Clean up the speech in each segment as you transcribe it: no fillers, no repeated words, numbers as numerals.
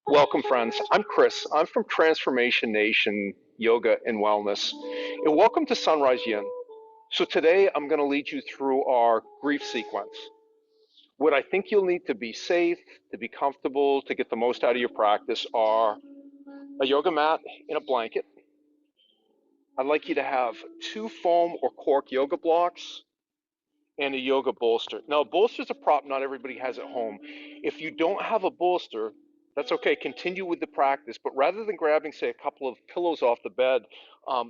Welcome, friends. I'm Chris. I'm from Transformation Nation Yoga and Wellness. And welcome to Sunrise Yin. So, today I'm going to lead you through our grief sequence. What I think you'll need to be safe, to be comfortable, to get the most out of your practice are a yoga mat and a blanket. I'd like you to have 2 foam or cork yoga blocks and a yoga bolster. Now, a bolster is a prop not everybody has at home. If you don't have a bolster, that's okay. Continue with the practice, but rather than grabbing, say, a couple of pillows off the bed,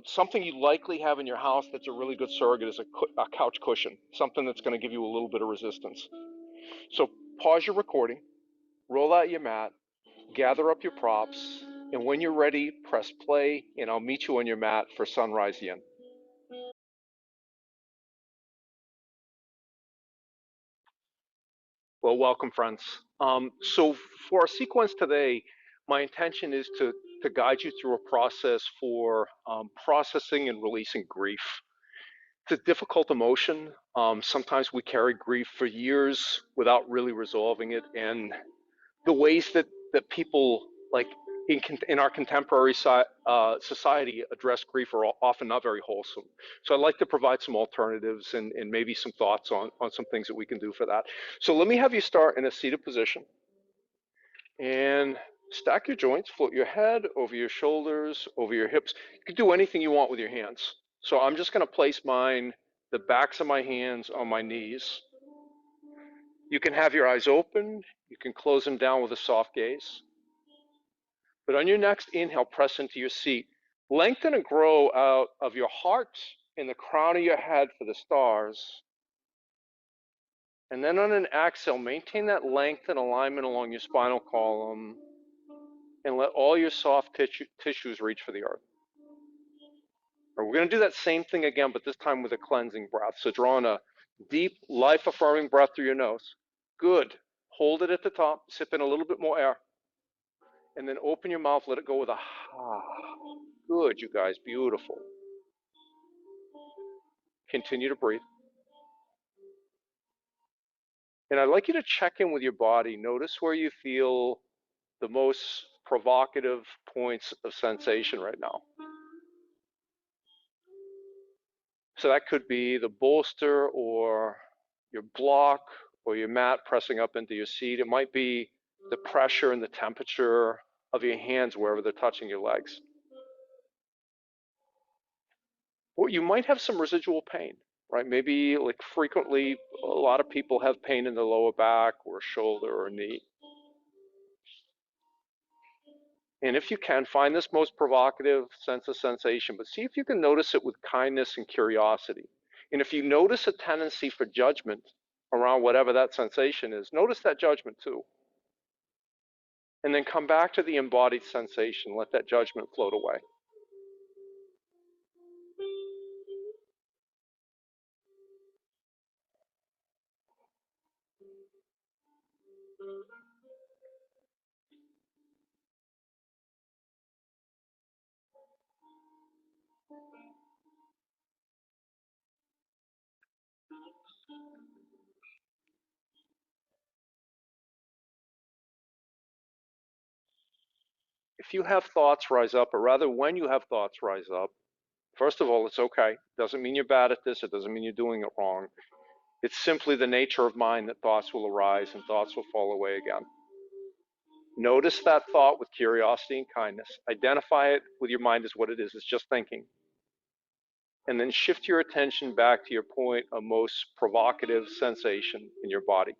something you likely have in your house that's a really good surrogate is a couch cushion, something that's going to give you a little bit of resistance. So pause your recording, roll out your mat, gather up your props, and when you're ready, press play, and I'll meet you on your mat for Sunrise Yin. Well, welcome, friends. So for our sequence today, my intention is to guide you through a process for processing and releasing grief. It's a difficult emotion. Sometimes we carry grief for years without really resolving it, and the ways that people like in our contemporary society address grief are often not very wholesome. So I'd like to provide some alternatives and maybe some thoughts on some things that we can do for that. So let me have you start in a seated position and stack your joints, float your head over your shoulders, over your hips. You can do anything you want with your hands. So I'm just going to place the backs of my hands on my knees. You can have your eyes open. You can close them down with a soft gaze. But on your next inhale, press into your seat. Lengthen and grow out of your heart and the crown of your head for the stars. And then on an exhale, maintain that length and alignment along your spinal column and let all your soft tissues reach for the earth. We're going to do that same thing again, but this time with a cleansing breath. So draw in a deep, life-affirming breath through your nose. Good. Hold it at the top. Sip in a little bit more air. And then open your mouth. Let it go with a ha. Good, you guys. Beautiful. Continue to breathe. And I'd like you to check in with your body. Notice where you feel the most provocative points of sensation right now. So that could be the bolster or your block or your mat pressing up into your seat. It might be the pressure and the temperature of your hands wherever they're touching your legs. Or you might have some residual pain, right? Maybe like frequently, a lot of people have pain in the lower back or shoulder or knee. And if you can, find this most provocative sense of sensation, but see if you can notice it with kindness and curiosity. And if you notice a tendency for judgment around whatever that sensation is, notice that judgment too. And then come back to the embodied sensation. Let that judgment float away. If you have thoughts rise up, or rather when you have thoughts rise up, first of all, it's okay. It doesn't mean you're bad at this. It doesn't mean you're doing it wrong. It's simply the nature of mind that thoughts will arise and thoughts will fall away again. Notice that thought with curiosity and kindness. Identify it with your mind as what it is. It's just thinking. And then shift your attention back to your point of most provocative sensation in your body.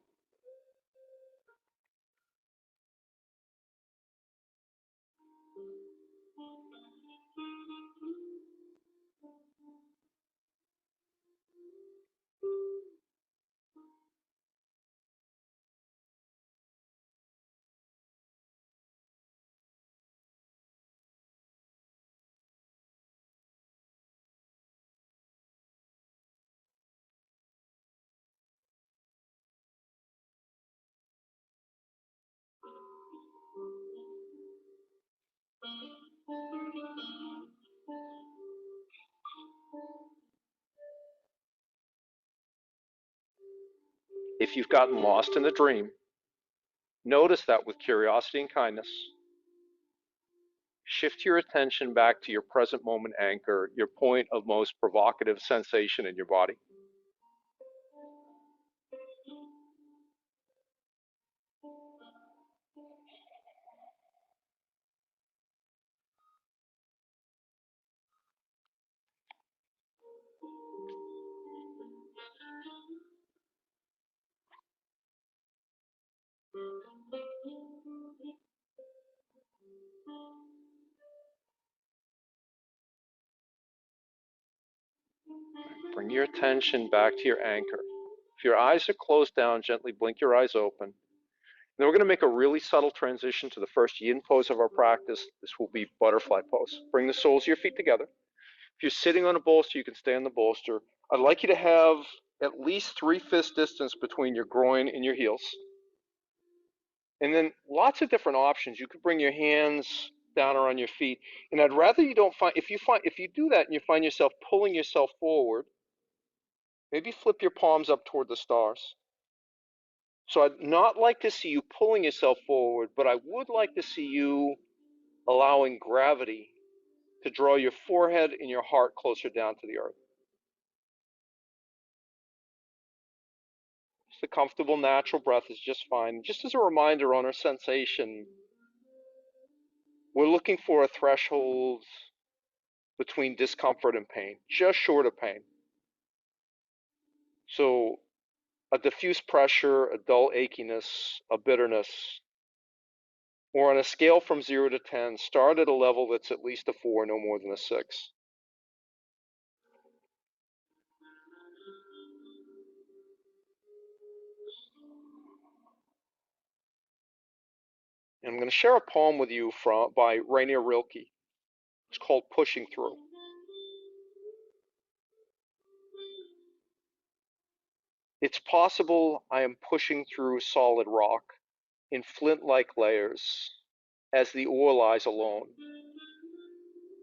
If you've gotten lost in the dream, notice that with curiosity and kindness. Shift your attention back to your present moment anchor, your point of most provocative sensation in your body. Bring your attention back to your anchor. If your eyes are closed down, gently blink your eyes open. Then we're going to make a really subtle transition to the first yin pose of our practice. This will be butterfly pose. Bring the soles of your feet together. If you're sitting on a bolster, you can stay on the bolster. I'd like you to have at least 3 fist distance between your groin and your heels. And then lots of different options. You could bring your hands down around your feet. And I'd rather you don't find, if you do that and you find yourself pulling yourself forward, maybe flip your palms up toward the stars. So I'd not like to see you pulling yourself forward, but I would like to see you allowing gravity to draw your forehead and your heart closer down to the earth. Just a comfortable, natural breath is just fine. Just as a reminder on our sensation, we're looking for a threshold between discomfort and pain, just short of pain. So a diffuse pressure, a dull achiness, a bitterness, or on a scale from 0 to 10, start at a level that's at least a 4, no more than a 6. And I'm going to share a poem with you by Rainier Rilke. It's called Pushing Through. It's possible I am pushing through solid rock in flint-like layers as the ore lies alone.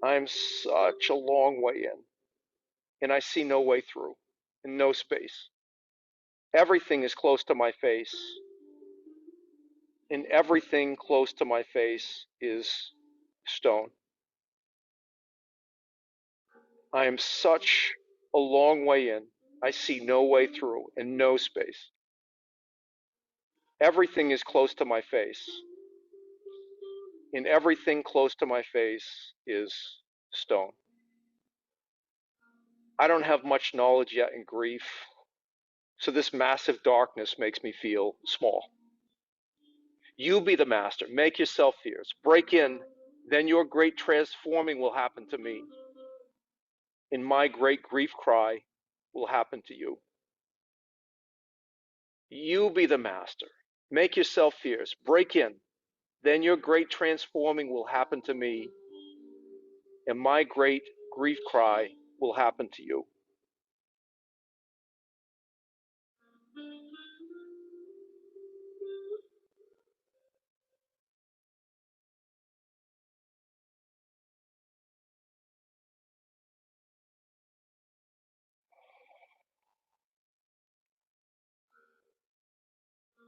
I am such a long way in, and I see no way through, and no space. Everything is close to my face, and everything close to my face is stone. I am such a long way in, I see no way through, and no space. Everything is close to my face, and everything close to my face is stone. I don't have much knowledge yet in grief, so this massive darkness makes me feel small. You be the master, make yourself fierce, break in, then your great transforming will happen to me, and my great grief cry will happen to you. You be the master, make yourself fierce, break in, then your great transforming will happen to me, and my great grief cry will happen to you.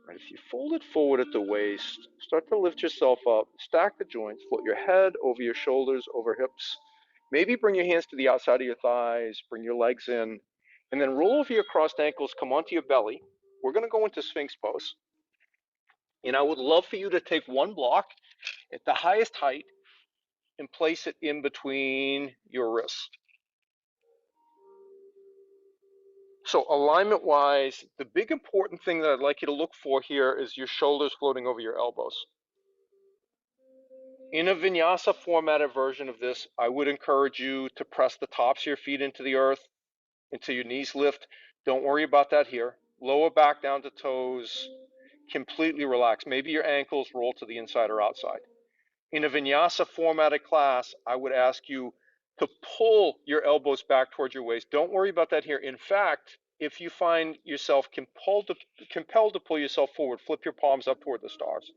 Right, if you fold it forward at the waist, start to lift yourself up, stack the joints, float your head over your shoulders, over hips. Maybe bring your hands to the outside of your thighs, bring your legs in, and then roll over your crossed ankles, come onto your belly. We're going to go into Sphinx Pose. And I would love for you to take one block at the highest height and place it in between your wrists. So alignment wise, the big important thing that I'd like you to look for here is your shoulders floating over your elbows. In a Vinyasa formatted version of this, I would encourage you to press the tops of your feet into the earth until your knees lift. Don't worry about that here. Lower back down to toes, completely relax. Maybe your ankles roll to the inside or outside. In a Vinyasa formatted class, I would ask you to pull your elbows back towards your waist. Don't worry about that here. In fact, if you find yourself compelled to pull yourself forward, flip your palms up toward the stars.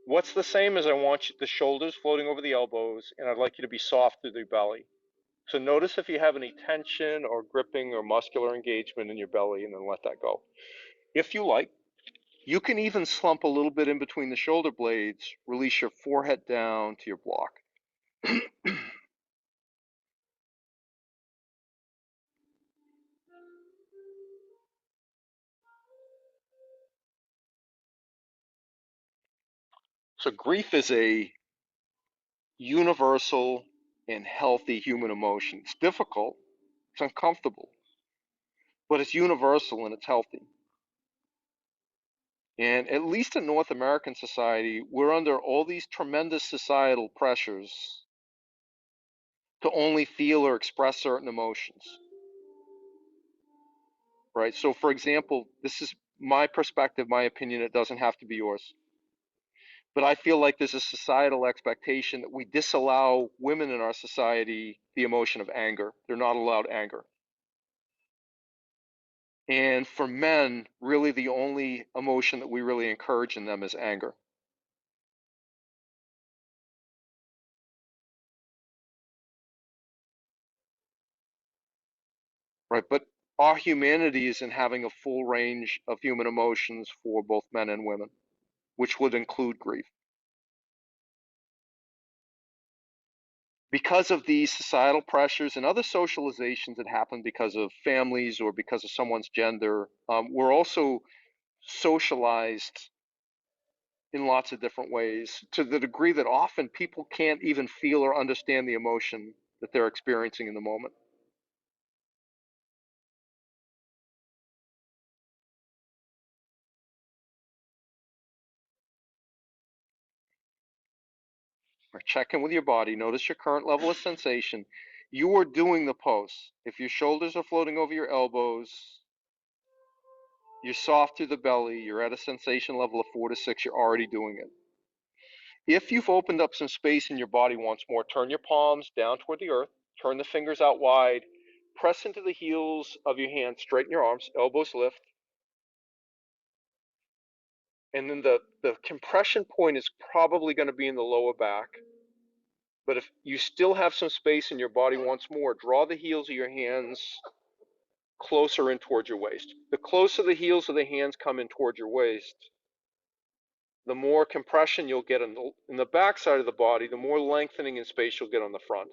What's the same is I want the shoulders floating over the elbows, and I'd like you to be soft through the belly. So notice if you have any tension or gripping or muscular engagement in your belly, and then let that go. If you like, You can even slump a little bit in between the shoulder blades, release your forehead down to your block. So grief is a universal and healthy human emotion. It's difficult, it's uncomfortable, but it's universal and it's healthy. And at least in North American society, we're under all these tremendous societal pressures to only feel or express certain emotions, right? So, for example, this is my perspective, my opinion, it doesn't have to be yours. But I feel like there's a societal expectation that we disallow women in our society the emotion of anger. They're not allowed anger. And for men, really the only emotion that we really encourage in them is anger. Right? But our humanity is in having a full range of human emotions for both men and women, which would include grief. Because of these societal pressures and other socializations that happen because of families or because of someone's gender, we're also socialized in lots of different ways to the degree that often people can't even feel or understand the emotion that they're experiencing in the moment. Or check in with your body, notice your current level of sensation. You are doing the pose. If your shoulders are floating over your elbows, you're soft through the belly, you're at a sensation level of 4 to 6, you're already doing it. If you've opened up some space in your body once more, turn your palms down toward the earth, turn the fingers out wide, press into the heels of your hands, straighten your arms, elbows lift, and then the compression point is probably going to be in the lower back. But if you still have some space in your body once more, draw the heels of your hands closer in towards your waist. The closer the heels of the hands come in towards your waist, the more compression you'll get in the back side of the body, the more lengthening in space you'll get on the front.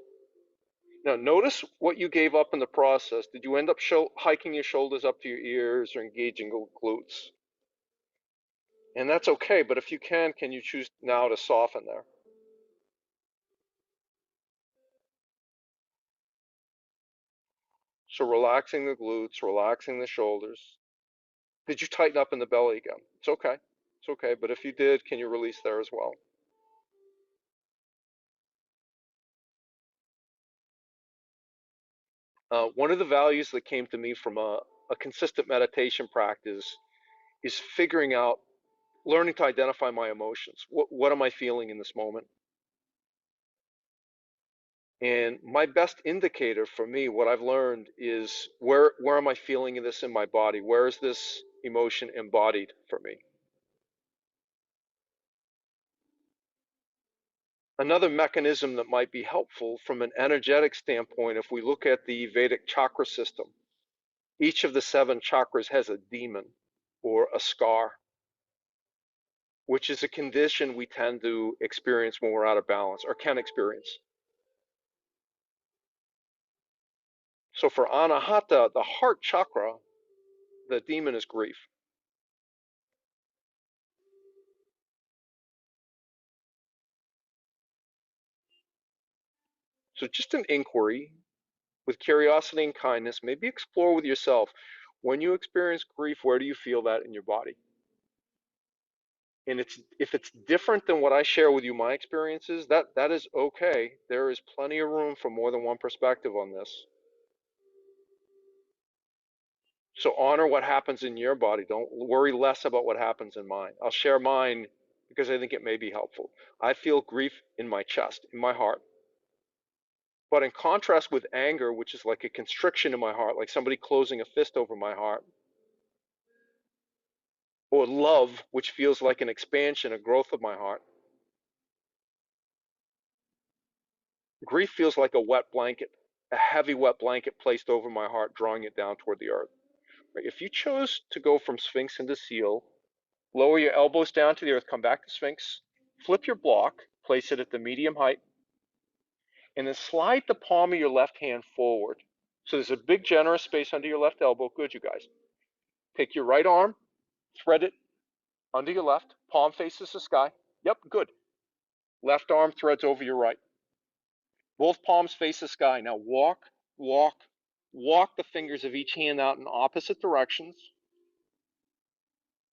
Now, notice what you gave up in the process. Did you end up hiking your shoulders up to your ears or engaging glutes? And that's okay, but if you can you choose now to soften there? So relaxing the glutes, relaxing the shoulders. Did you tighten up in the belly again? It's okay. It's okay, but if you did, can you release there as well? One of the values that came to me from a consistent meditation practice is figuring out, learning to identify my emotions. What am I feeling in this moment? And my best indicator for me, what I've learned is where am I feeling this in my body? Where is this emotion embodied for me? Another mechanism that might be helpful from an energetic standpoint, if we look at the Vedic chakra system, each of the 7 chakras has a demon or a scar, which is a condition we tend to experience when we're out of balance or can experience. So for Anahata, the heart chakra, the demon is grief. So just an inquiry with curiosity and kindness, maybe explore with yourself, when you experience grief, where do you feel that in your body? And if it's different than what I share with you, my experiences, that is okay. There is plenty of room for more than one perspective on this. So honor what happens in your body. Don't worry less about what happens in mine. I'll share mine because I think it may be helpful. I feel grief in my chest, in my heart. But in contrast with anger, which is like a constriction in my heart, like somebody closing a fist over my heart, or love, which feels like an expansion, a growth of my heart, grief feels like a wet blanket, a heavy wet blanket placed over my heart, drawing it down toward the earth. Right? If you chose to go from Sphinx into Seal, Lower your elbows down to the earth, come back to Sphinx. Flip your block, place it at the medium height, and then slide the palm of your left hand forward. So there's a big generous space under your left elbow. Good, you guys. Take your right arm, thread it under your left, palm faces the sky. Yep, good. Left arm threads over your right. Both palms face the sky. Now walk, walk, walk the fingers of each hand out in opposite directions.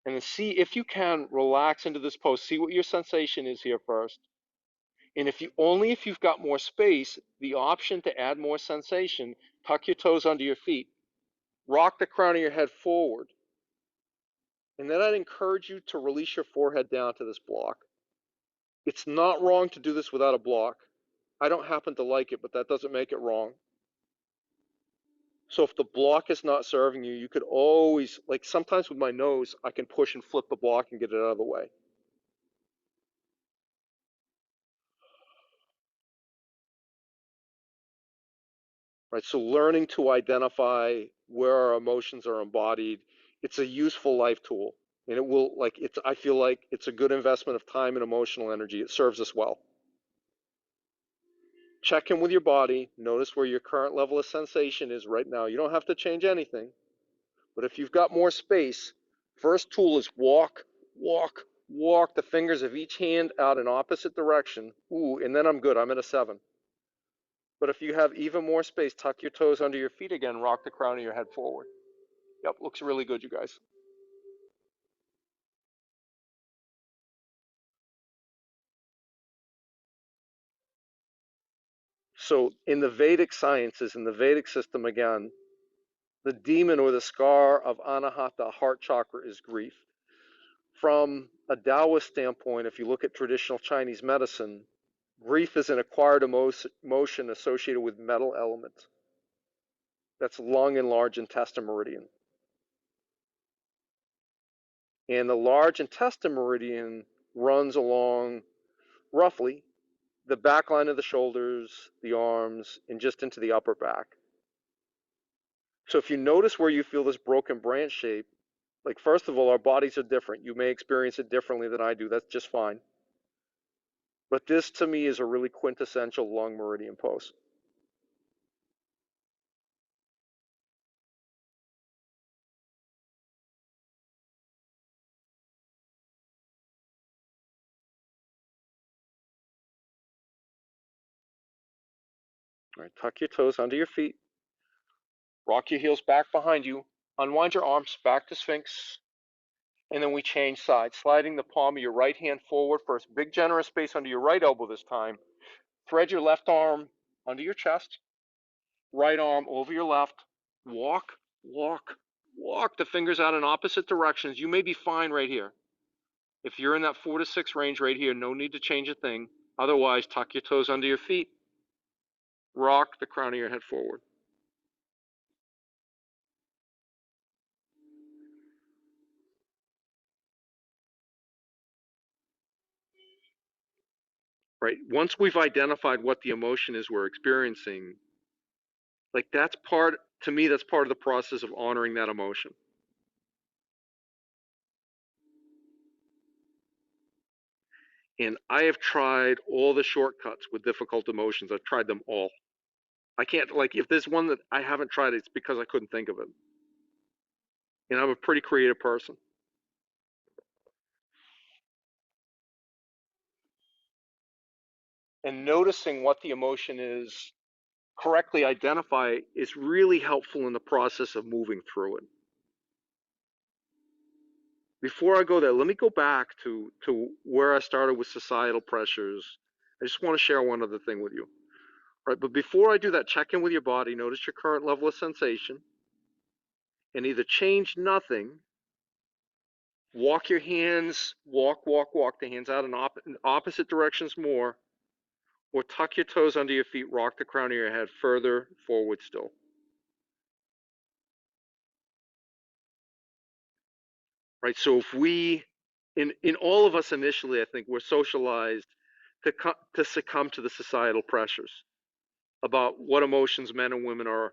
And then see if you can relax into this pose. See what your sensation is here first. And if you've got more space, the option to add more sensation, tuck your toes under your feet, rock the crown of your head forward. And then I'd encourage you to release your forehead down to this block. It's not wrong to do this without a block. I don't happen to like it, but that doesn't make it wrong. So if the block is not serving you, you could always, like sometimes with my nose, I can push and flip the block and get it out of the way. Right, so learning to identify where our emotions are embodied, it's a useful life tool. And it will, I feel like it's a good investment of time and emotional energy. It serves us well. Check in with your body. Notice where your current level of sensation is right now. You don't have to change anything. But if you've got more space, first tool is walk, walk, walk the fingers of each hand out in opposite direction. Ooh, and then I'm good. I'm at a 7. But if you have even more space, tuck your toes under your feet again, rock the crown of your head forward. Yep, looks really good, you guys. So in the Vedic sciences, in the Vedic system again, the demon or the scar of Anahata, heart chakra, is grief. From a Taoist standpoint, if you look at traditional Chinese medicine, grief is an acquired emotion associated with metal elements. That's lung and large intestine meridian. And the large intestine meridian runs along roughly the back line of the shoulders, the arms, and just into the upper back. So if you notice where you feel this broken branch shape, like first of all, our bodies are different. You may experience it differently than I do. That's just fine. But this to me is a really quintessential lung meridian pose. All right, tuck your toes under your feet. Rock your heels back behind you. Unwind your arms back to Sphinx. And then we change sides, sliding the palm of your right hand forward first. Big generous space under your right elbow this time. Thread your left arm under your chest. Right arm over your left. Walk, walk, walk the fingers out in opposite directions. You may be fine right here. If you're in that 4 to 6 range right here, no need to change a thing. Otherwise, tuck your toes under your feet. Rock the crown of your head forward. Right? Once we've identified what the emotion is we're experiencing, like to me, that's part of the process of honoring that emotion. And I have tried all the shortcuts with difficult emotions. I've tried them all. I can't, like, if there's one that I haven't tried, it's because I couldn't think of it. And I'm a pretty creative person. And noticing what the emotion is, correctly identify, is really helpful in the process of moving through it. Before I go there, let me go back to where I started with societal pressures. I just want to share one other thing with you. Right, but before I do that, check in with your body, notice your current level of sensation, and either change nothing, walk your hands, walk the hands out in opposite directions more, or tuck your toes under your feet, rock the crown of your head further forward still. Right, so if in all of us initially, I think we're socialized to succumb to the societal pressures about what emotions men and women are,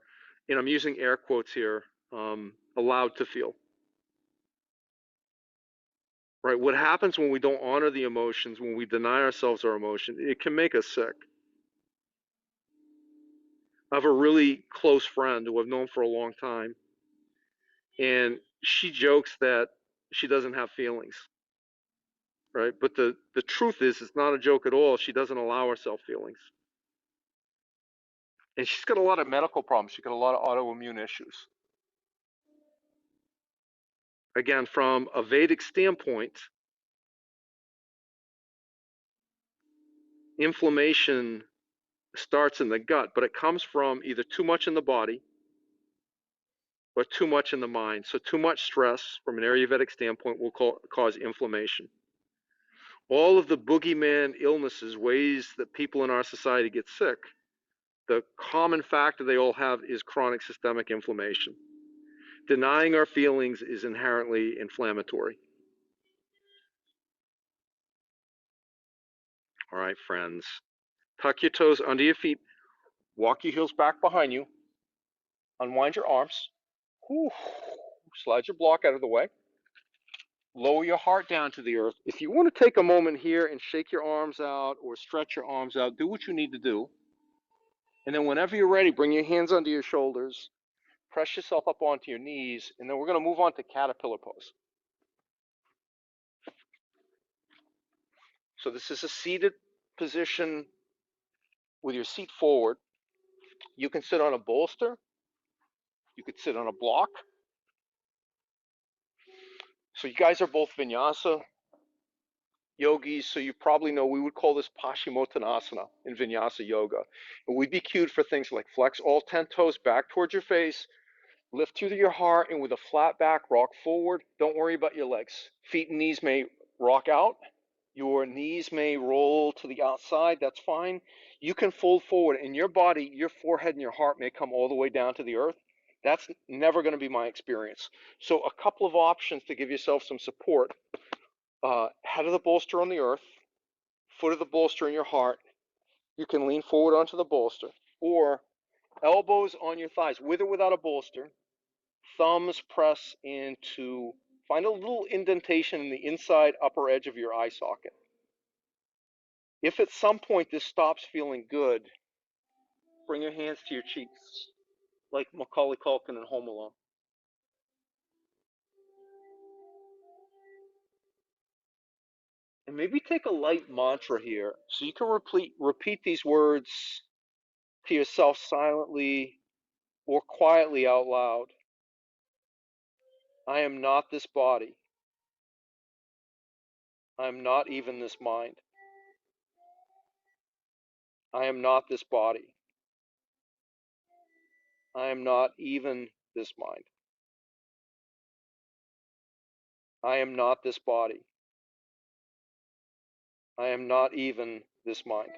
and I'm using air quotes here, allowed to feel. right? What happens when we don't honor the emotions, when we deny ourselves our emotion, it can make us sick. I have a really close friend who I've known for a long time, and she jokes that she doesn't have feelings, right? But the truth is, it's not a joke at all. She doesn't allow herself feelings. And she's got a lot of medical problems. She's got a lot of autoimmune issues. Again, from a Vedic standpoint, inflammation starts in the gut, but it comes from either too much in the body or too much in the mind. So too much stress from an Ayurvedic standpoint will cause inflammation. All of the boogeyman illnesses, ways that people in our society get sick, the common factor they all have is chronic systemic inflammation. Denying our feelings is inherently inflammatory. All right, friends. Tuck your toes under your feet. Walk your heels back behind you. Unwind your arms. Whew. Slide your block out of the way. Lower your heart down to the earth. If you want to take a moment here and shake your arms out or stretch your arms out, do what you need to do. And then whenever you're ready, bring your hands under your shoulders. Press yourself up onto your knees. And then we're going to move on to caterpillar pose. So this is a seated position with your seat forward. You can sit on a bolster. You could sit on a block. So you guys are both Vinyasa yogis, so you probably know we would call this Pashimotanasana in Vinyasa yoga. And we'd be cued for things like flex all 10 toes back towards your face, lift through your heart, and with a flat back, rock forward. Don't worry about your legs. Feet and knees may rock out. Your knees may roll to the outside. That's fine. You can fold forward, and your body, your forehead and your heart may come all the way down to the earth. That's never going to be my experience. So a couple of options to give yourself some support. Head of the bolster on the earth, foot of the bolster in your heart. You can lean forward onto the bolster, or elbows on your thighs, with or without a bolster. Thumbs press into, find a little indentation in the inside upper edge of your eye socket. If at some point this stops feeling good, bring your hands to your cheeks, like Macaulay Culkin in Home Alone. And maybe take a light mantra here, so you can repeat these words to yourself silently or quietly out loud. I am not this body. I am not even this mind. I am not this body. I am not even this mind. I am not this body. I am not even this mind.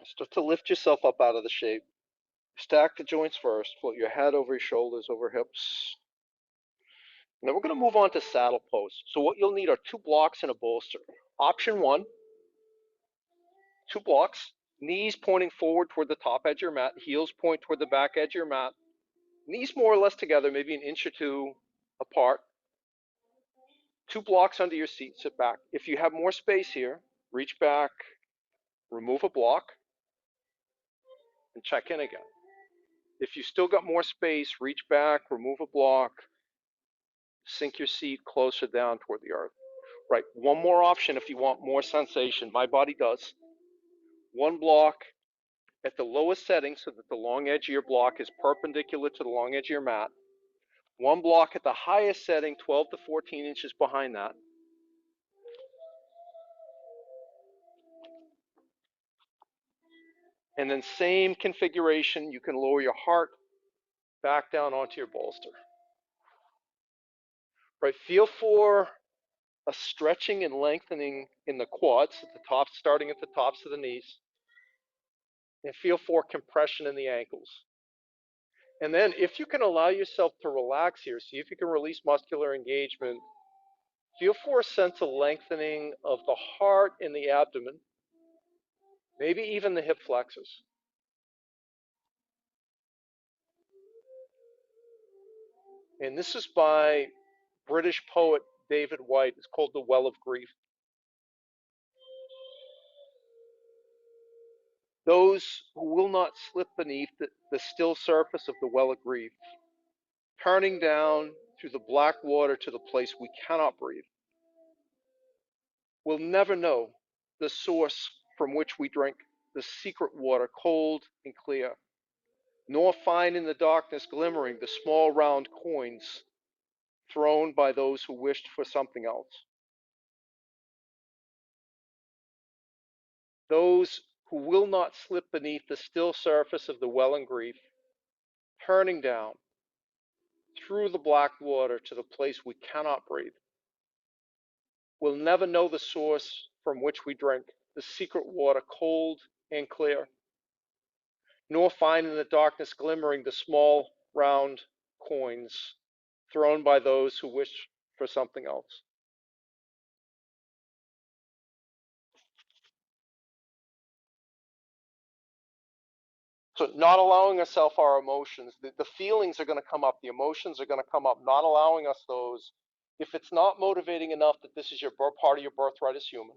Start to lift yourself up out of the shape. Stack the joints first. Float your head over your shoulders, over hips. Now we're going to move on to saddle pose. So what you'll need are 2 blocks and a bolster. Option 1, 2 blocks, knees pointing forward toward the top edge of your mat, heels point toward the back edge of your mat, knees more or less together, maybe an inch or 2 apart. 2 blocks under your seat, sit back. If you have more space here, reach back, remove a block, and check in again. If you still got more space, reach back, remove a block, sink your seat closer down toward the earth. Right, one more option if you want more sensation. My body does. 1 block at the lowest setting so that the long edge of your block is perpendicular to the long edge of your mat. 1 block at the highest setting, 12 to 14 inches behind that. And then same configuration, you can lower your heart back down onto your bolster. Right, feel for a stretching and lengthening in the quads at the top, starting at the tops of the knees. And feel for compression in the ankles. And then if you can allow yourself to relax here, see if you can release muscular engagement. Feel for a sense of lengthening of the heart and the abdomen, maybe even the hip flexors. And this is by British poet David White. It's called The Well of Grief. Those who will not slip beneath the still surface of the well of grief, turning down through the black water to the place we cannot breathe, will never know the source from which we drink, the secret water, cold and clear, nor find in the darkness glimmering the small round coins thrown by those who wished for something else. Those who will not slip beneath the still surface of the well of grief, turning down through the black water to the place we cannot breathe, will never know the source from which we drink, the secret water, cold and clear, nor find in the darkness glimmering the small round coins thrown by those who wish for something else. So not allowing ourselves our emotions, the feelings are going to come up, the emotions are going to come up, not allowing us those. If it's not motivating enough that this is your part of your birthright as human,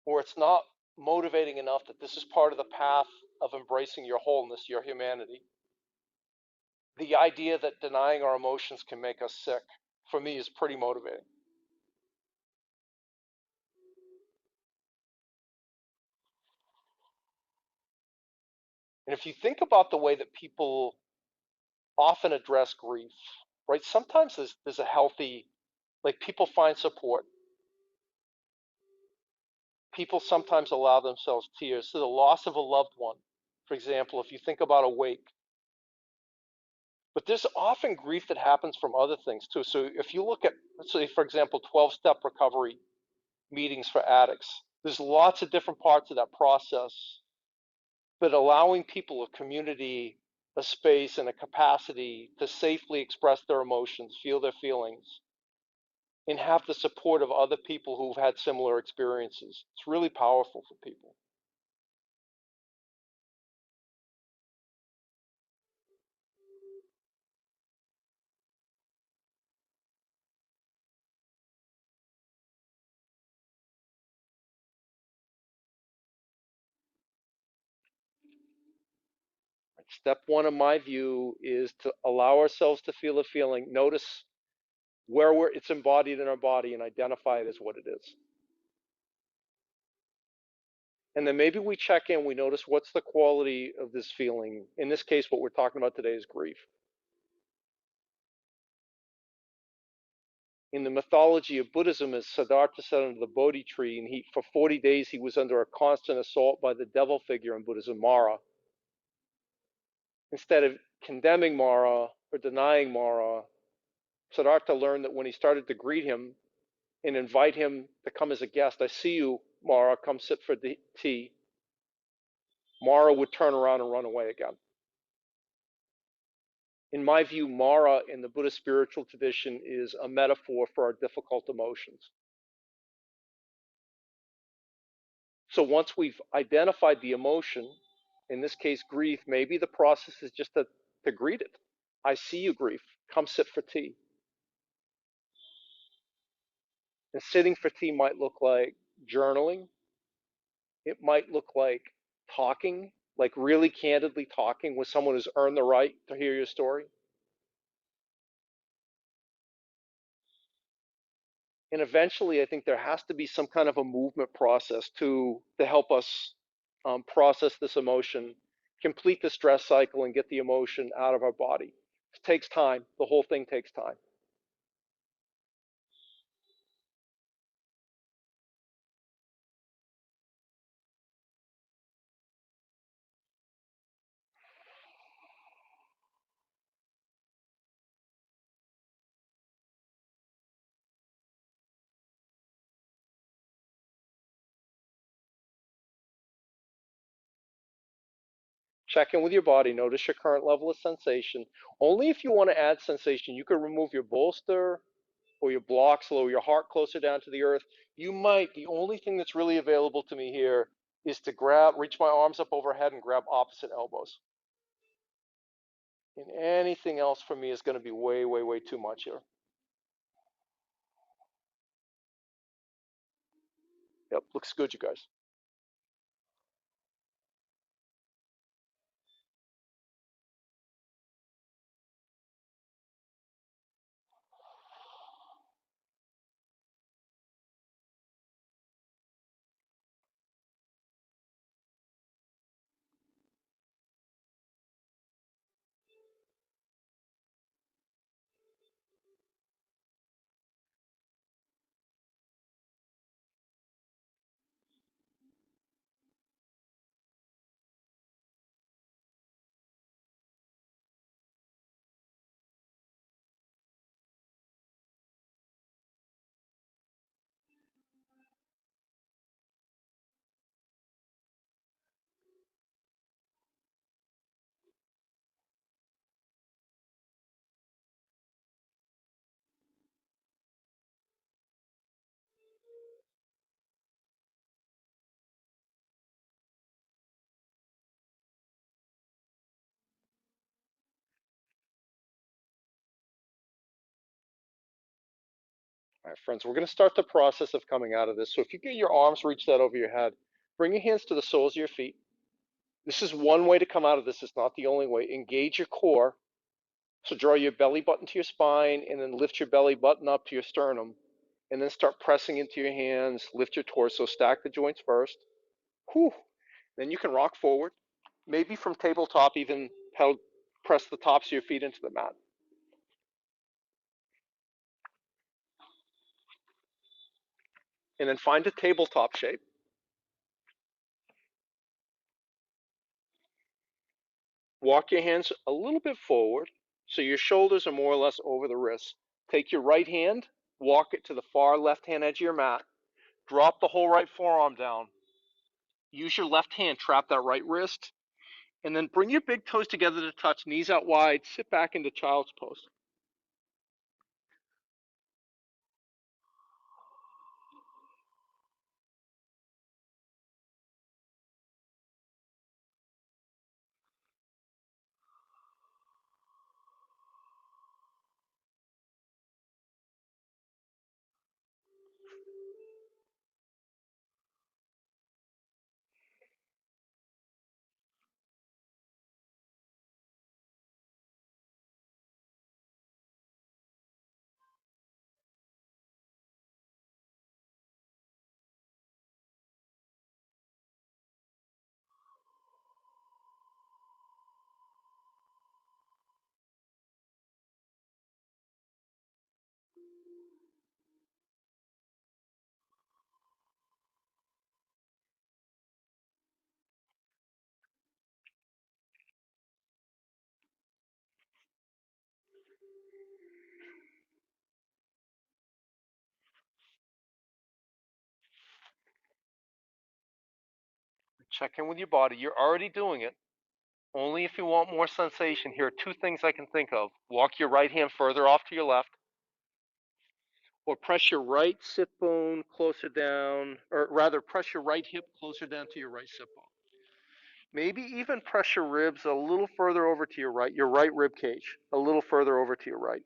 or it's not motivating enough that this is part of the path of embracing your wholeness, your humanity, the idea that denying our emotions can make us sick, for me, is pretty motivating. And if you think about the way that people often address grief, right? Sometimes there's a healthy, like people find support. People sometimes allow themselves tears. So the loss of a loved one, for example, if you think about a wake, But there's often grief that happens from other things too. So if you look at, let's say, for example, 12-step recovery meetings for addicts, there's lots of different parts of that process, but allowing people a community, a space, and a capacity to safely express their emotions, feel their feelings, and have the support of other people who've had similar experiences. It's really powerful for people. Step one, in my view, is to allow ourselves to feel a feeling. Notice where it's embodied in our body and identify it as what it is. And then maybe we check in, we notice what's the quality of this feeling. In this case, what we're talking about today is grief. In the mythology of Buddhism, as Siddhartha sat under the Bodhi tree, and for 40 days he was under a constant assault by the devil figure in Buddhism, Mara. Instead of condemning Mara or denying Mara, Siddhartha learned that when he started to greet him and invite him to come as a guest, I see you, Mara, come sit for the tea, Mara would turn around and run away again. In my view, Mara in the Buddhist spiritual tradition is a metaphor for our difficult emotions. So once we've identified the emotion, in this case, grief, maybe the process is just to greet it. I see you, grief. Come sit for tea. And sitting for tea might look like journaling. It might look like talking, like really candidly talking with someone who's earned the right to hear your story. And eventually, I think there has to be some kind of a movement process to help us process this emotion, complete the stress cycle, and get the emotion out of our body. It takes time. The whole thing takes time. Check in with your body. Notice your current level of sensation. Only if you want to add sensation, you could remove your bolster or your blocks, lower your heart closer down to the earth. You might, the only thing that's really available to me here is to reach my arms up overhead and grab opposite elbows. And anything else for me is going to be way, way, way too much here. Yep, looks good, you guys. All right, friends, we're going to start the process of coming out of this. So if you get your arms reached out over your head, bring your hands to the soles of your feet. This is one way to come out of this. It's not the only way. Engage your core. So draw your belly button to your spine and then lift your belly button up to your sternum. And then start pressing into your hands. Lift your torso. Stack the joints first. Whew. Then you can rock forward. Maybe from tabletop, even press the tops of your feet into the mat. And then find a tabletop shape. Walk your hands a little bit forward. So your shoulders are more or less over the wrists. Take your right hand, walk it to the far left-hand edge of your mat, drop the whole right forearm down. Use your left hand, trap that right wrist, and then bring your big toes together to touch, knees out wide, sit back into child's pose. Check in with your body. You're already doing it. Only if you want more sensation. Here are two things I can think of. Walk your right hand further off to your left, or press your right sit bone closer down, or rather, press your right hip closer down to your right sit bone. Maybe even press your ribs a little further over to your right rib cage, a little further over to your right.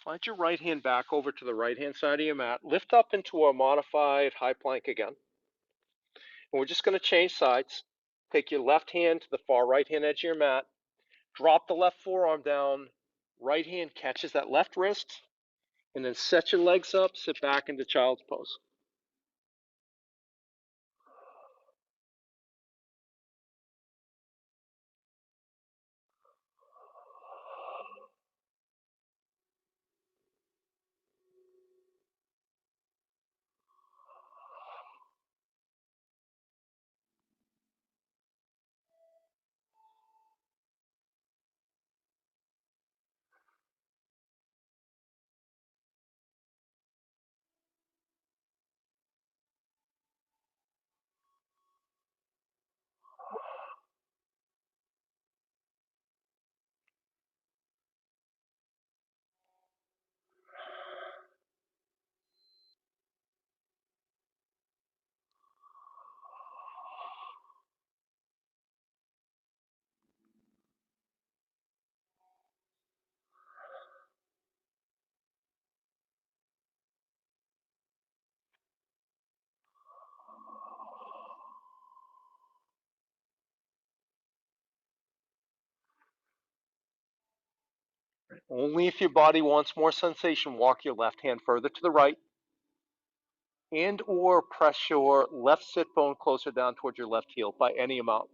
Slide your right hand back over to the right hand side of your mat. Lift up into a modified high plank again. And we're just going to change sides. Take your left hand to the far right hand edge of your mat. Drop the left forearm down. Right hand catches that left wrist. And then set your legs up. Sit back into child's pose. Only if your body wants more sensation, walk your left hand further to the right and or press your left sit bone closer down towards your left heel by any amount.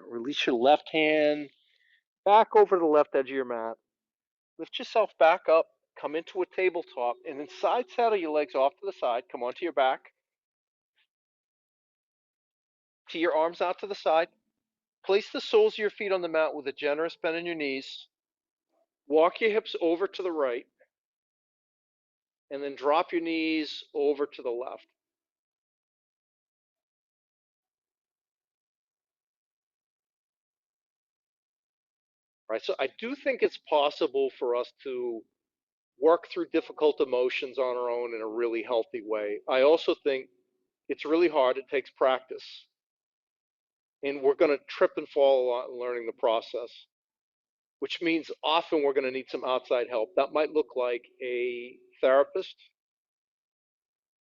Release your left hand back over the left edge of your mat. Lift yourself back up. Come into a tabletop, and then side saddle your legs off to the side. Come onto your back. Tee your arms out to the side. Place the soles of your feet on the mat with a generous bend in your knees. Walk your hips over to the right, and then drop your knees over to the left. Right, so I do think it's possible for us to work through difficult emotions on our own in a really healthy way. I also think it's really hard. It takes practice. And we're going to trip and fall a lot in learning the process, which means often we're going to need some outside help. That might look like a therapist.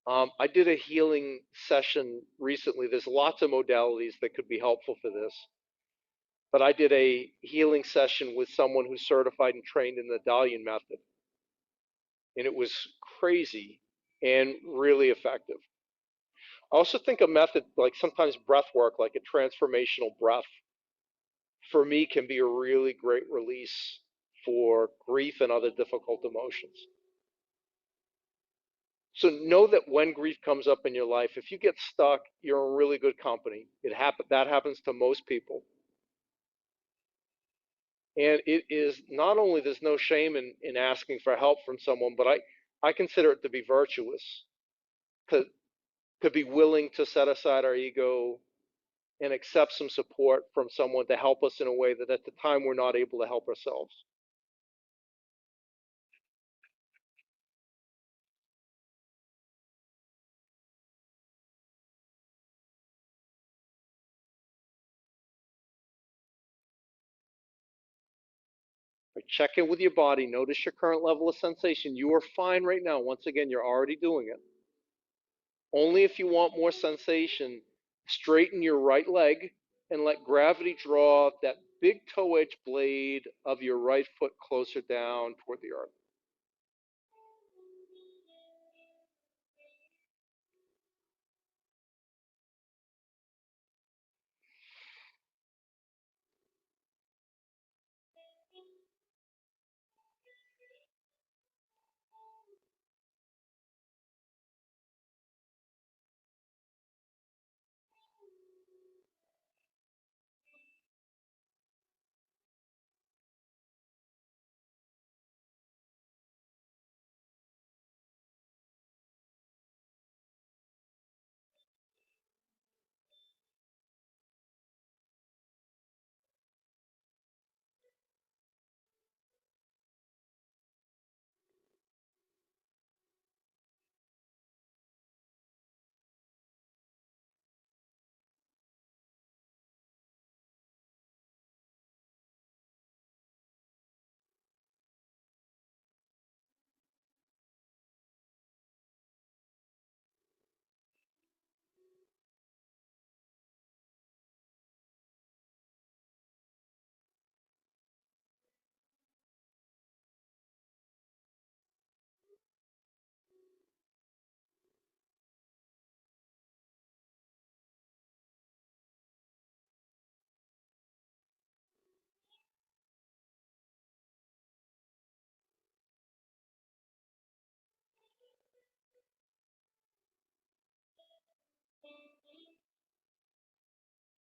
I did a healing session recently. There's lots of modalities that could be helpful for this. But I did a healing session with someone who's certified and trained in the Dalian method. And it was crazy and really effective. I also think a method like sometimes breath work, like a transformational breath, for me can be a really great release for grief and other difficult emotions. So know that when grief comes up in your life, if you get stuck, you're in really good company. That happens to most people. And it is not only there's no shame in asking for help from someone, but I consider it to be virtuous to be willing to set aside our ego and accept some support from someone to help us in a way that at the time we're not able to help ourselves. Check in with your body. Notice your current level of sensation. You are fine right now. Once again, you're already doing it. Only if you want more sensation, straighten your right leg and let gravity draw that big toe edge blade of your right foot closer down toward the earth.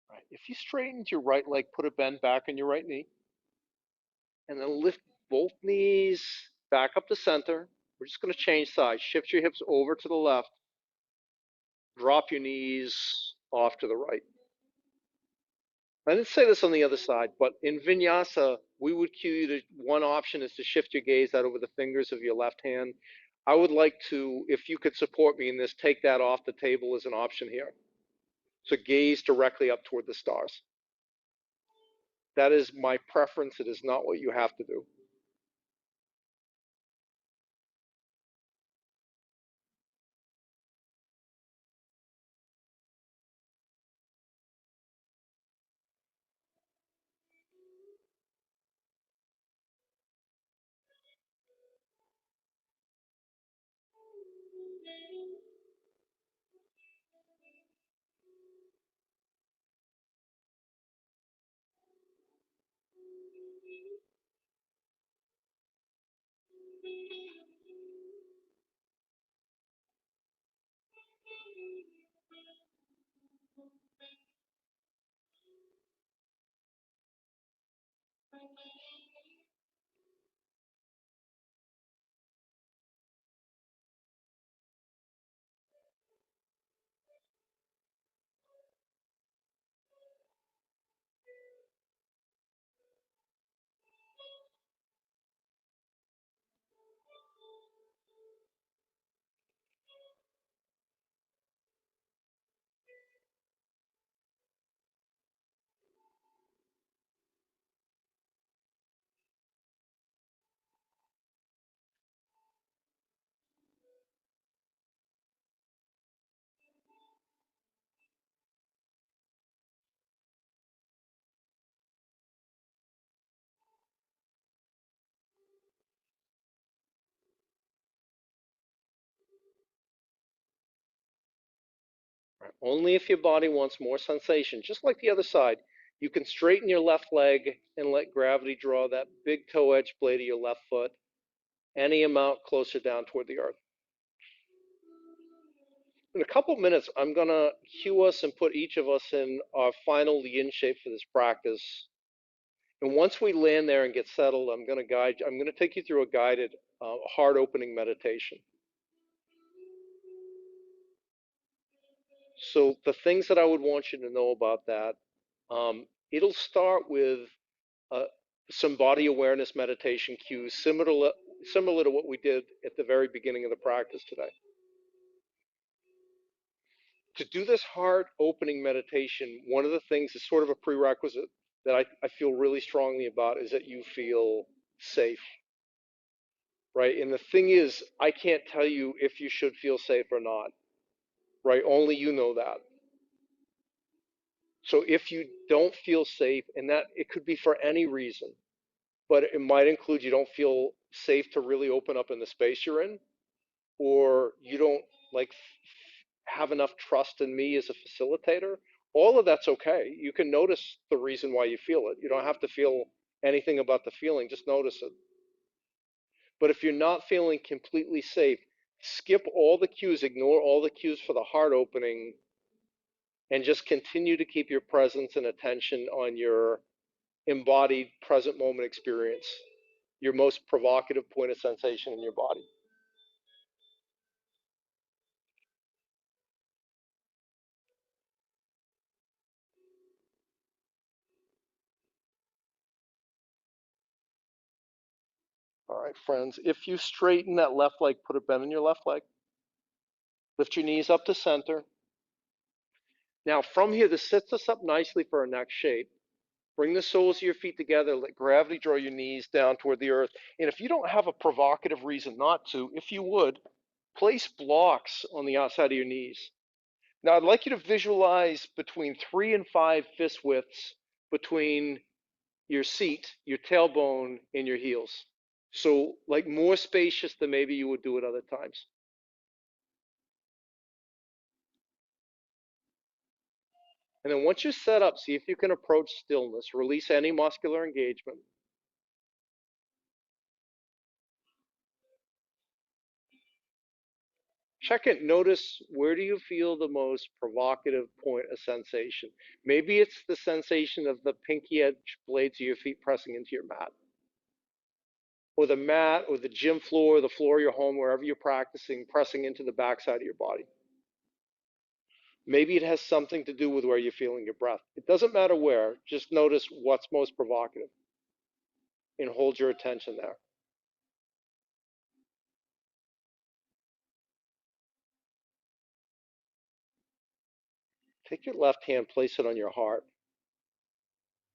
Right. If you straightened your right leg, put a bend back in your right knee, and then lift both knees back up to center. We're just going to change sides. Shift your hips over to the left. Drop your knees off to the right. I didn't say this on the other side, but in Vinyasa, we would cue you to one option is to shift your gaze out over the fingers of your left hand. I would like to, if you could support me in this, take that off the table as an option here. So gaze directly up toward the stars. That is my preference. It is not what you have to do. Only if your body wants more sensation, just like the other side, you can straighten your left leg and let gravity draw that big toe edge blade of your left foot any amount closer down toward the earth. In a couple minutes, I'm going to cue us and put each of us in our final yin shape for this practice. And once we land there and get settled, I'm going to take you through a guided heart opening meditation. So the things that I would want you to know about that, it'll start with uh, some body awareness meditation cues, similar to what we did at the very beginning of the practice today. To do this heart opening meditation, one of the things is sort of a prerequisite that I feel really strongly about is that you feel safe, right? And the thing is, I can't tell you if you should feel safe or not, right? Only you know that. So if you don't feel safe, and that it could be for any reason, but it might include you don't feel safe to really open up in the space you're in, or you don't like have enough trust in me as a facilitator, all of that's okay. You can notice the reason why you feel it. You don't have to feel anything about the feeling, just notice it. But if you're not feeling completely safe, skip all the cues, ignore all the cues for the heart opening, and just continue to keep your presence and attention on your embodied present moment experience, your most provocative point of sensation in your body. All right, friends, if you straighten that left leg, put a bend in your left leg. Lift your knees up to center. Now, from here, this sets us up nicely for our next shape. Bring the soles of your feet together. Let gravity draw your knees down toward the earth. And if you don't have a provocative reason not to, if you would, place blocks on the outside of your knees. Now, I'd like you to visualize between 3 and 5 fist widths between your seat, your tailbone, and your heels. So, like more spacious than maybe you would do at other times. And then once you're set up, see if you can approach stillness. Release any muscular engagement. Check it. Notice, where do you feel the most provocative point of sensation? Maybe it's the sensation of the pinky edge blades of your feet pressing into your mat, or the mat, or the gym floor, or the floor of your home, wherever you're practicing, pressing into the backside of your body. Maybe it has something to do with where you're feeling your breath. It doesn't matter where, just notice what's most provocative and hold your attention there. Take your left hand, place it on your heart,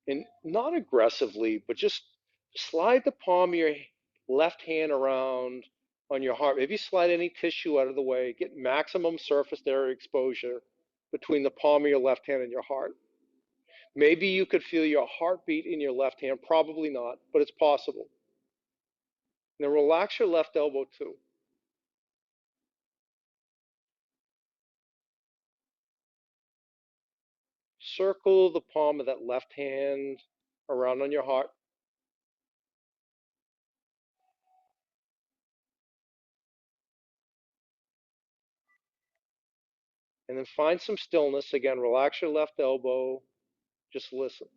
and not aggressively, but just slide the palm of your left hand around on your heart. Maybe slide any tissue out of the way. Get maximum surface area exposure between the palm of your left hand and your heart. Maybe you could feel your heartbeat in your left hand. Probably not, but it's possible. Now relax your left elbow too. Circle the palm of that left hand around on your heart. And then find some stillness. Again, relax your left elbow. Just listen.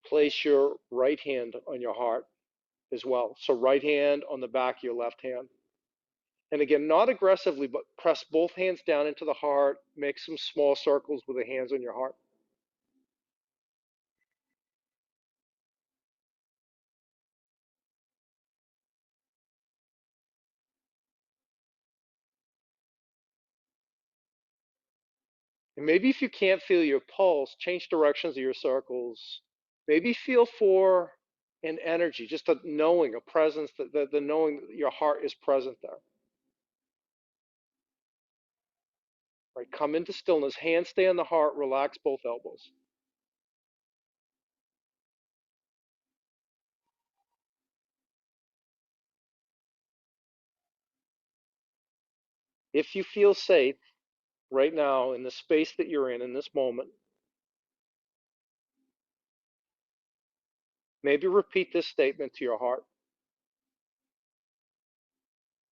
Place your right hand on your heart as well. So right hand on the back of your left hand. And again, not aggressively, but press both hands down into the heart. Make some small circles with the hands on your heart. And maybe if you can't feel your pulse, change directions of your circles. Maybe feel for an energy, just a knowing, a presence, the knowing that your heart is present there. Right? Come into stillness. Hands stay on the heart. Relax both elbows. If you feel safe right now in the space that you're in this moment, maybe repeat this statement to your heart.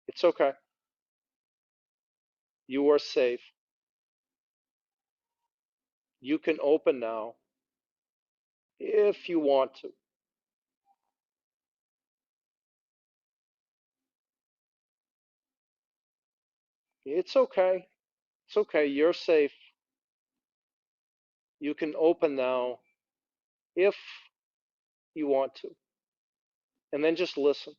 It's okay. You are safe. You can open now if you want to. It's okay. It's okay. You're safe. You can open now if you want to. And then just listen.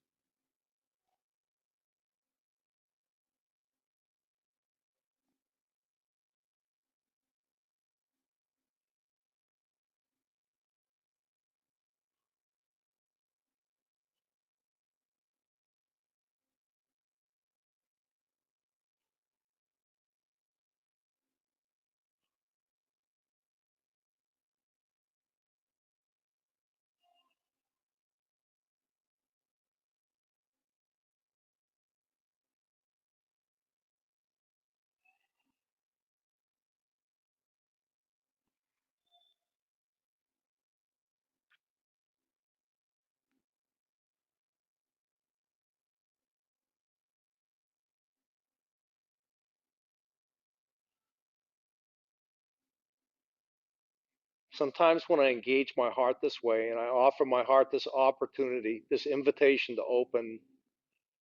Sometimes when I engage my heart this way and I offer my heart this opportunity, this invitation to open,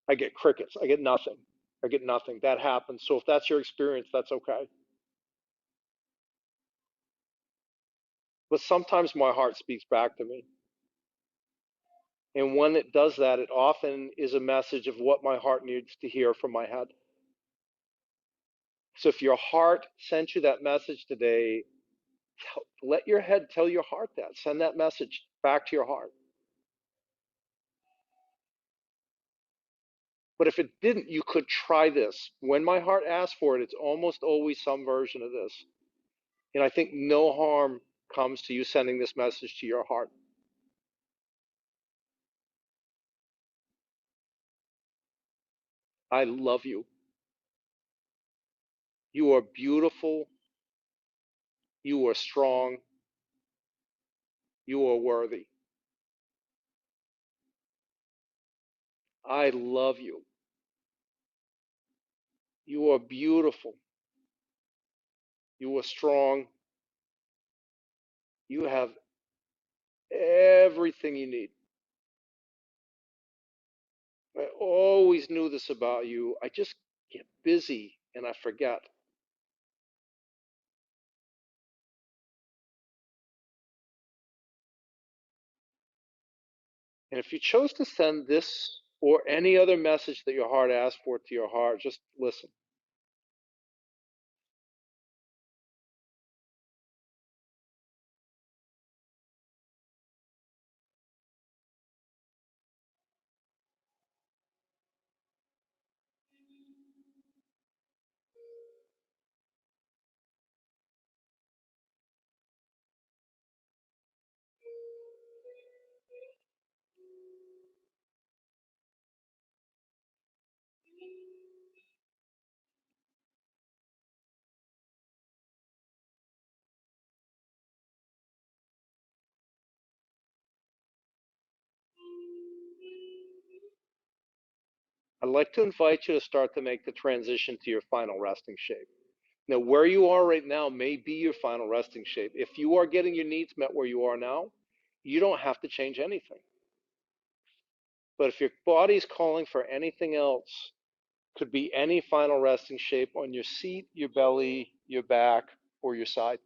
I get crickets. I get nothing. I get nothing. That happens. So if that's your experience, that's okay. But sometimes my heart speaks back to me. And when it does that, it often is a message of what my heart needs to hear from my head. So if your heart sent you that message today, let your head tell your heart that. Send that message back to your heart. But if it didn't, you could try this. When my heart asks for it, it's almost always some version of this. And I think no harm comes to you sending this message to your heart. I love you. You are beautiful. You are strong. You are worthy. I love you. You are beautiful. You are strong. You have everything you need. I always knew this about you. I just get busy and I forget. And if you chose to send this or any other message that your heart asked for to your heart, just listen. I'd like to invite you to start to make the transition to your final resting shape. Now, where you are right now may be your final resting shape. If you are getting your needs met where you are now, you don't have to change anything. But if your body is calling for anything else, could be any final resting shape on your seat, your belly, your back, or your side.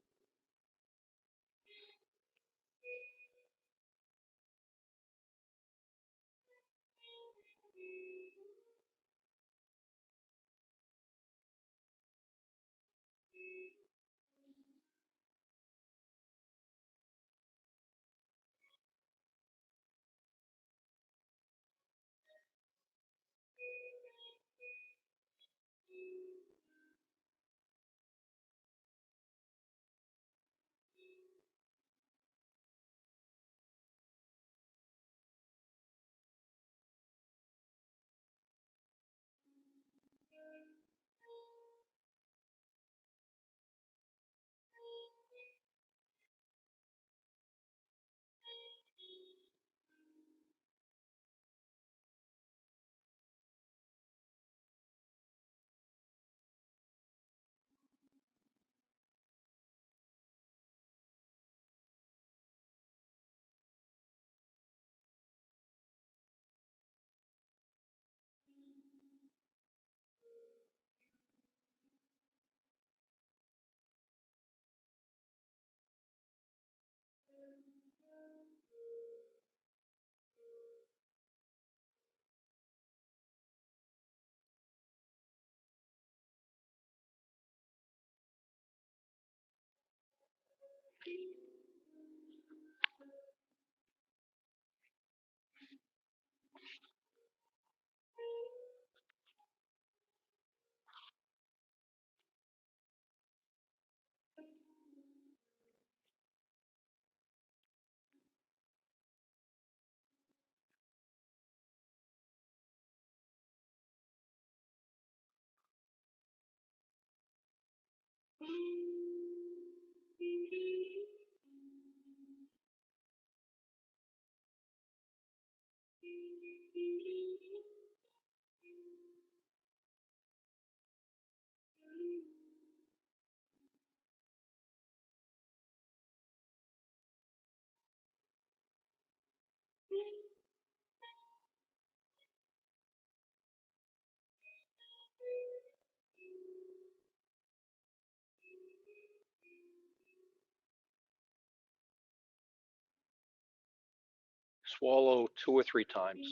Swallow 2 or 3 times,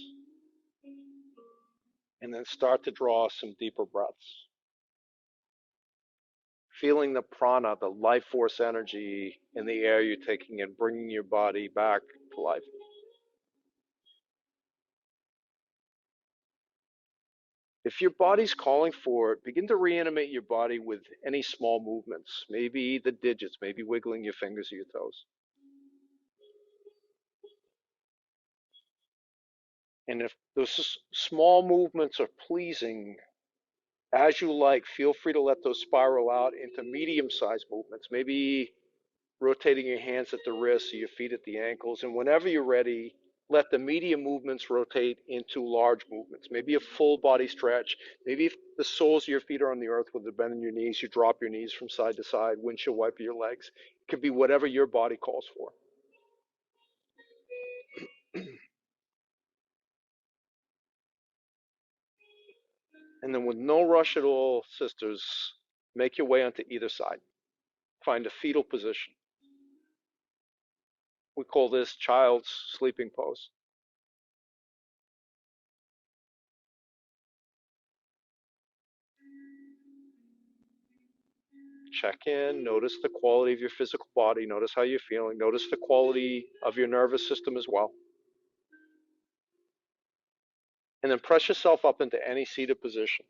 and then start to draw some deeper breaths. Feeling the prana, the life force energy in the air you're taking in, bringing your body back to life. If your body's calling for it, begin to reanimate your body with any small movements, maybe the digits, maybe wiggling your fingers or your toes. And if those small movements are pleasing, as you like, feel free to let those spiral out into medium-sized movements, maybe rotating your hands at the wrists or your feet at the ankles. And whenever you're ready, let the medium movements rotate into large movements, maybe a full body stretch. Maybe if the soles of your feet are on the earth with the bend in your knees, you drop your knees from side to side, windshield wiper your legs. It could be whatever your body calls for. And then with no rush at all, sisters, make your way onto either side. Find a fetal position. We call this child's sleeping pose. Check in, notice the quality of your physical body, notice how you're feeling, notice the quality of your nervous system as well. And then press yourself up into any seated position.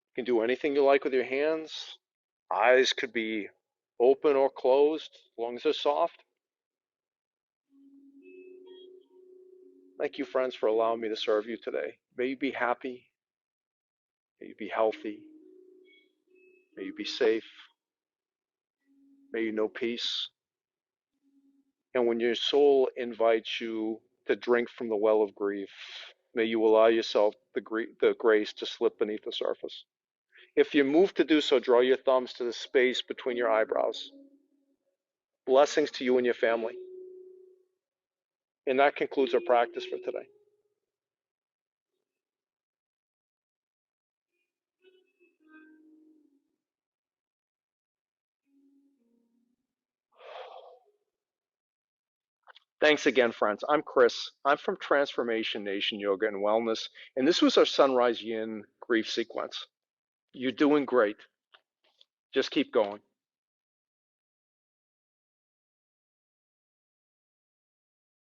You can do anything you like with your hands. Eyes could be open or closed, as long as they're soft. Thank you, friends, for allowing me to serve you today. May you be happy. May you be healthy. May you be safe. May you know peace. And when your soul invites you to drink from the well of grief, may you allow yourself the grace to slip beneath the surface. If you're moved to do so, draw your thumbs to the space between your eyebrows. Blessings to you and your family. And that concludes our practice for today. Thanks again, friends. I'm Chris. I'm from Transformation Nation Yoga and Wellness, and this was our Sunrise Yin grief sequence. You're doing great. Just keep going.